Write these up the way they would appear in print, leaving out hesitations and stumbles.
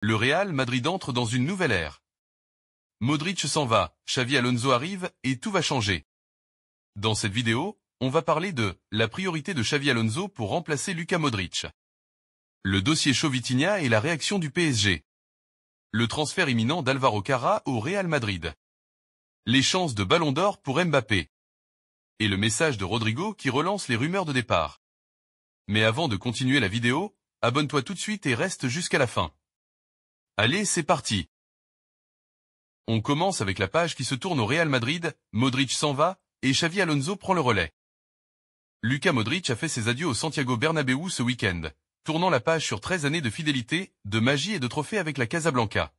Le Real Madrid entre dans une nouvelle ère. Modric s'en va, Xavi Alonso arrive, et tout va changer. Dans cette vidéo, on va parler de la priorité de Xavi Alonso pour remplacer Luka Modric. Le dossier chaud Vitinha et la réaction du PSG. Le transfert imminent d'Álvaro Carrà au Real Madrid. Les chances de Ballon d'Or pour Mbappé. Et le message de Rodrigo qui relance les rumeurs de départ. Mais avant de continuer la vidéo, abonne-toi tout de suite et reste jusqu'à la fin. Allez, c'est parti. On commence avec la page qui se tourne au Real Madrid, Modric s'en va, et Xavi Alonso prend le relais. Luka Modric a fait ses adieux au Santiago Bernabéu ce week-end, tournant la page sur 13 années de fidélité, de magie et de trophées avec la Casablanca.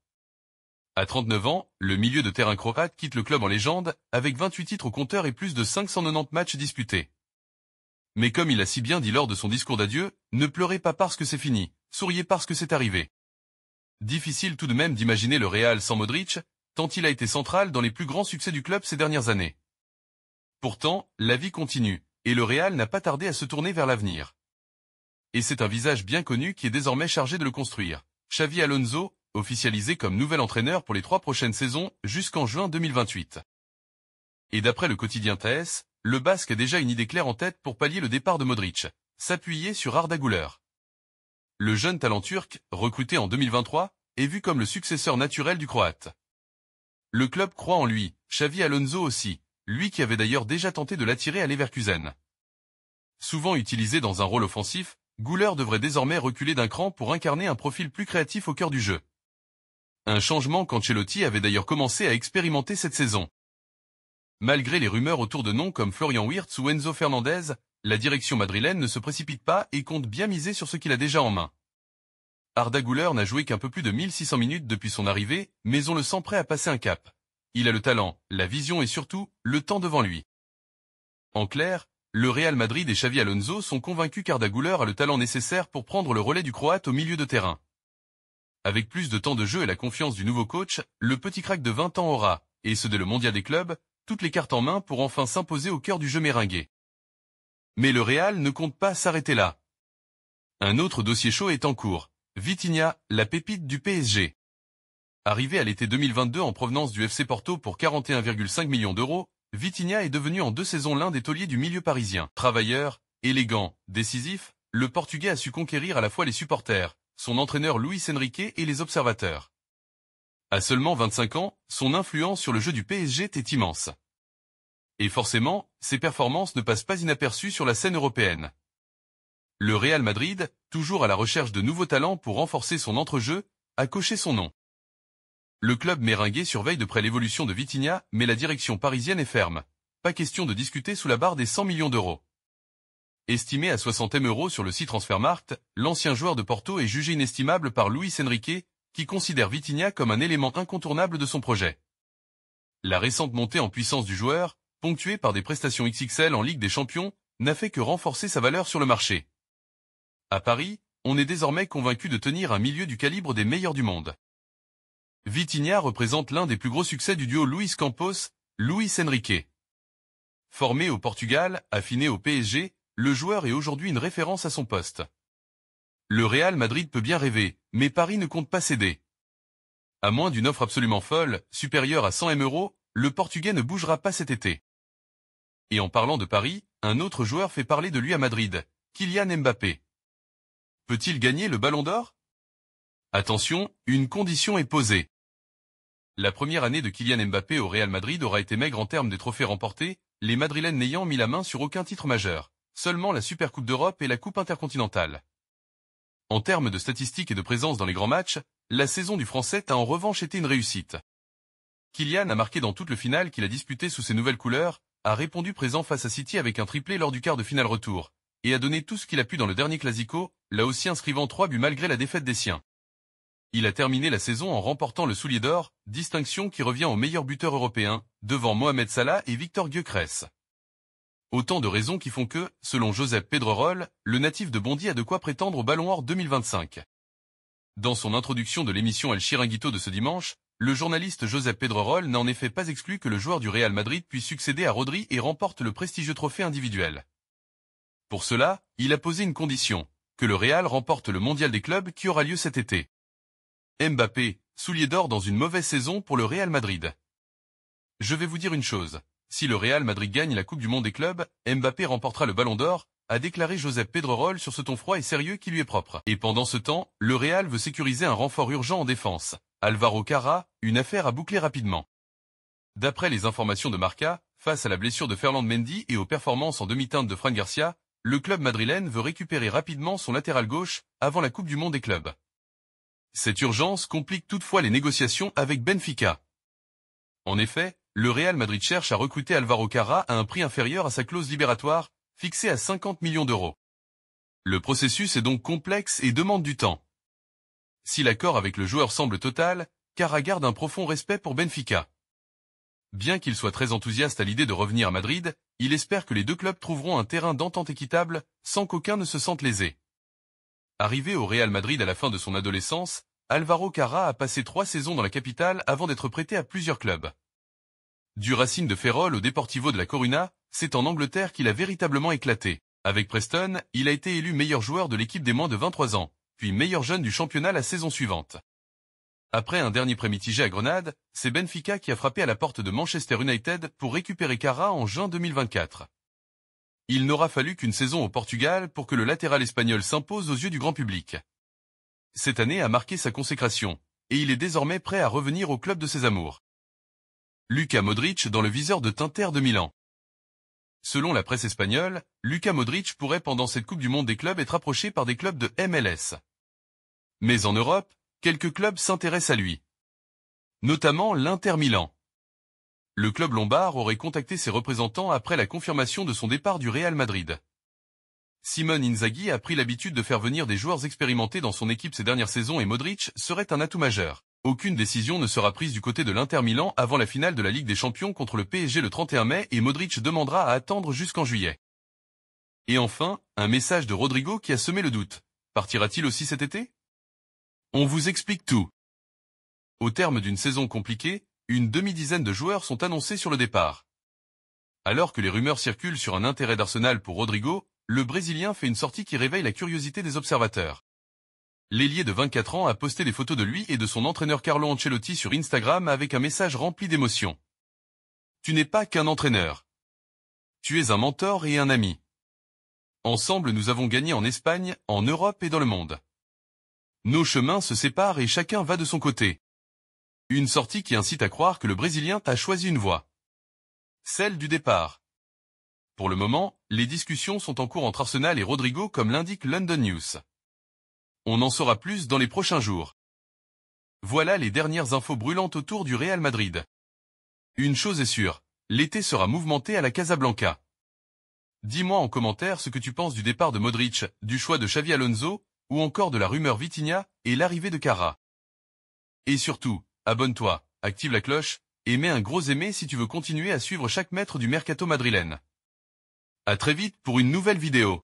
À 39 ans, le milieu de terrain croate quitte le club en légende, avec 28 titres au compteur et plus de 590 matchs disputés. Mais comme il a si bien dit lors de son discours d'adieu, ne pleurez pas parce que c'est fini, souriez parce que c'est arrivé. Difficile tout de même d'imaginer le Real sans Modric, tant il a été central dans les plus grands succès du club ces dernières années. Pourtant, la vie continue, et le Real n'a pas tardé à se tourner vers l'avenir. Et c'est un visage bien connu qui est désormais chargé de le construire. Xavi Alonso, officialisé comme nouvel entraîneur pour les 3 prochaines saisons jusqu'en juin 2028. Et d'après le quotidien TAS, le Basque a déjà une idée claire en tête pour pallier le départ de Modric, s'appuyer sur Arda Güler. Le jeune talent turc, recruté en 2023, est vu comme le successeur naturel du Croate. Le club croit en lui, Xavi Alonso aussi, lui qui avait d'ailleurs déjà tenté de l'attirer à Leverkusen. Souvent utilisé dans un rôle offensif, Güler devrait désormais reculer d'un cran pour incarner un profil plus créatif au cœur du jeu. Un changement qu'Ancelotti avait d'ailleurs commencé à expérimenter cette saison. Malgré les rumeurs autour de noms comme Florian Wirtz ou Enzo Fernandez, la direction madrilène ne se précipite pas et compte bien miser sur ce qu'il a déjà en main. Arda Güler n'a joué qu'un peu plus de 1600 minutes depuis son arrivée, mais on le sent prêt à passer un cap. Il a le talent, la vision et surtout, le temps devant lui. En clair, le Real Madrid et Xavi Alonso sont convaincus qu'Arda Güler a le talent nécessaire pour prendre le relais du Croate au milieu de terrain. Avec plus de temps de jeu et la confiance du nouveau coach, le petit crack de 20 ans aura, et ce dès le mondial des clubs, toutes les cartes en main pour enfin s'imposer au cœur du jeu méringué. Mais le Real ne compte pas s'arrêter là. Un autre dossier chaud est en cours. Vitinha, la pépite du PSG. Arrivé à l'été 2022 en provenance du FC Porto pour 41,5 millions d'euros, Vitinha est devenu en 2 saisons l'un des tauliers du milieu parisien. Travailleur, élégant, décisif, le Portugais a su conquérir à la fois les supporters, son entraîneur Luis Enrique et les observateurs. À seulement 25 ans, son influence sur le jeu du PSG est immense. Et forcément, ses performances ne passent pas inaperçues sur la scène européenne. Le Real Madrid, toujours à la recherche de nouveaux talents pour renforcer son entrejeu, a coché son nom. Le club méringué surveille de près l'évolution de Vitinha, mais la direction parisienne est ferme. Pas question de discuter sous la barre des 100 millions d'euros. Estimé à 60 M € sur le site Transfermarkt, l'ancien joueur de Porto est jugé inestimable par Luis Enrique, qui considère Vitinha comme un élément incontournable de son projet. La récente montée en puissance du joueur, ponctuée par des prestations XXL en Ligue des Champions, n'a fait que renforcer sa valeur sur le marché. À Paris, on est désormais convaincu de tenir un milieu du calibre des meilleurs du monde. Vitinha représente l'un des plus gros succès du duo Luis Campos-Luis Enrique. Formé au Portugal, affiné au PSG, le joueur est aujourd'hui une référence à son poste. Le Real Madrid peut bien rêver, mais Paris ne compte pas céder. À moins d'une offre absolument folle, supérieure à 100 M €, le Portugais ne bougera pas cet été. Et en parlant de Paris, un autre joueur fait parler de lui à Madrid, Kylian Mbappé. Peut-il gagner le Ballon d'Or? Attention, une condition est posée. La première année de Kylian Mbappé au Real Madrid aura été maigre en termes de trophées remportés, les Madrilènes n'ayant mis la main sur aucun titre majeur, seulement la Supercoupe d'Europe et la Coupe intercontinentale. En termes de statistiques et de présence dans les grands matchs, la saison du Français a en revanche été une réussite. Kylian a marqué dans toute le finale qu'il a disputé sous ses nouvelles couleurs, a répondu présent face à City avec un triplé lors du quart de finale retour, et a donné tout ce qu'il a pu dans le dernier Classico, là aussi inscrivant 3 buts malgré la défaite des siens. Il a terminé la saison en remportant le Soulier d'Or, distinction qui revient au meilleur buteur européen, devant Mohamed Salah et Victor Gyökeres. Autant de raisons qui font que, selon Josep Pedrerol, le natif de Bondy a de quoi prétendre au Ballon d'Or 2025. Dans son introduction de l'émission El Chiringuito de ce dimanche, le journaliste Josep Pedrerol n'a en effet pas exclu que le joueur du Real Madrid puisse succéder à Rodri et remporte le prestigieux trophée individuel. Pour cela, il a posé une condition, que le Real remporte le mondial des clubs qui aura lieu cet été. Mbappé, soulier d'or dans une mauvaise saison pour le Real Madrid. Je vais vous dire une chose. Si le Real Madrid gagne la Coupe du Monde des clubs, Mbappé remportera le Ballon d'Or, a déclaré Josep Pedrerol sur ce ton froid et sérieux qui lui est propre. Et pendant ce temps, le Real veut sécuriser un renfort urgent en défense. Álvaro Carra, une affaire à boucler rapidement. D'après les informations de Marca, face à la blessure de Ferland Mendy et aux performances en demi-teinte de Fran Garcia, le club madrilène veut récupérer rapidement son latéral gauche avant la Coupe du Monde des clubs. Cette urgence complique toutefois les négociations avec Benfica. En effet, le Real Madrid cherche à recruter Álvaro Carra à un prix inférieur à sa clause libératoire, fixée à 50 millions d'euros. Le processus est donc complexe et demande du temps. Si l'accord avec le joueur semble total, Carra garde un profond respect pour Benfica. Bien qu'il soit très enthousiaste à l'idée de revenir à Madrid, il espère que les deux clubs trouveront un terrain d'entente équitable, sans qu'aucun ne se sente lésé. Arrivé au Real Madrid à la fin de son adolescence, Álvaro Carra a passé 3 saisons dans la capitale avant d'être prêté à plusieurs clubs. Du Racing de Ferrol au Deportivo de la Coruña, c'est en Angleterre qu'il a véritablement éclaté. Avec Preston, il a été élu meilleur joueur de l'équipe des moins de 23 ans, puis meilleur jeune du championnat la saison suivante. Après un dernier prêt mitigé à Grenade, c'est Benfica qui a frappé à la porte de Manchester United pour récupérer Carra en juin 2024. Il n'aura fallu qu'une saison au Portugal pour que le latéral espagnol s'impose aux yeux du grand public. Cette année a marqué sa consécration, et il est désormais prêt à revenir au club de ses amours. Luka Modric dans le viseur de Inter de Milan. Selon la presse espagnole, Luka Modric pourrait pendant cette Coupe du Monde des clubs être approché par des clubs de MLS. Mais en Europe, quelques clubs s'intéressent à lui. Notamment l'Inter Milan. Le club lombard aurait contacté ses représentants après la confirmation de son départ du Real Madrid. Simone Inzaghi a pris l'habitude de faire venir des joueurs expérimentés dans son équipe ces dernières saisons et Modric serait un atout majeur. Aucune décision ne sera prise du côté de l'Inter Milan avant la finale de la Ligue des Champions contre le PSG le 31 mai et Modric demandera à attendre jusqu'en juillet. Et enfin, un message de Rodrigo qui a semé le doute. Partira-t-il aussi cet été ? On vous explique tout. Au terme d'une saison compliquée, une demi-dizaine de joueurs sont annoncés sur le départ. Alors que les rumeurs circulent sur un intérêt d'Arsenal pour Rodrigo, le Brésilien fait une sortie qui réveille la curiosité des observateurs. L'ailier de 24 ans a posté des photos de lui et de son entraîneur Carlo Ancelotti sur Instagram avec un message rempli d'émotion. Tu n'es pas qu'un entraîneur. Tu es un mentor et un ami. Ensemble nous avons gagné en Espagne, en Europe et dans le monde. Nos chemins se séparent et chacun va de son côté. Une sortie qui incite à croire que le Brésilien a choisi une voie. Celle du départ. Pour le moment, les discussions sont en cours entre Arsenal et Rodrigo comme l'indique London News. On en saura plus dans les prochains jours. Voilà les dernières infos brûlantes autour du Real Madrid. Une chose est sûre, l'été sera mouvementé à la Casablanca. Dis-moi en commentaire ce que tu penses du départ de Modric, du choix de Xavi Alonso, ou encore de la rumeur Vitinha et l'arrivée de Carra. Et surtout, abonne-toi, active la cloche, et mets un gros aimé si tu veux continuer à suivre chaque mètre du mercato madrilène. À très vite pour une nouvelle vidéo.